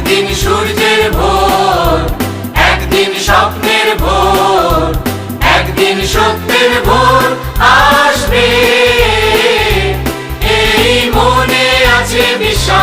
একদিন সূর্যের ভোর, একদিন স্বপ্নের ভোর, একদিন সত্যের ভোর আসবে, এই মনে আছে বিশ্বাস।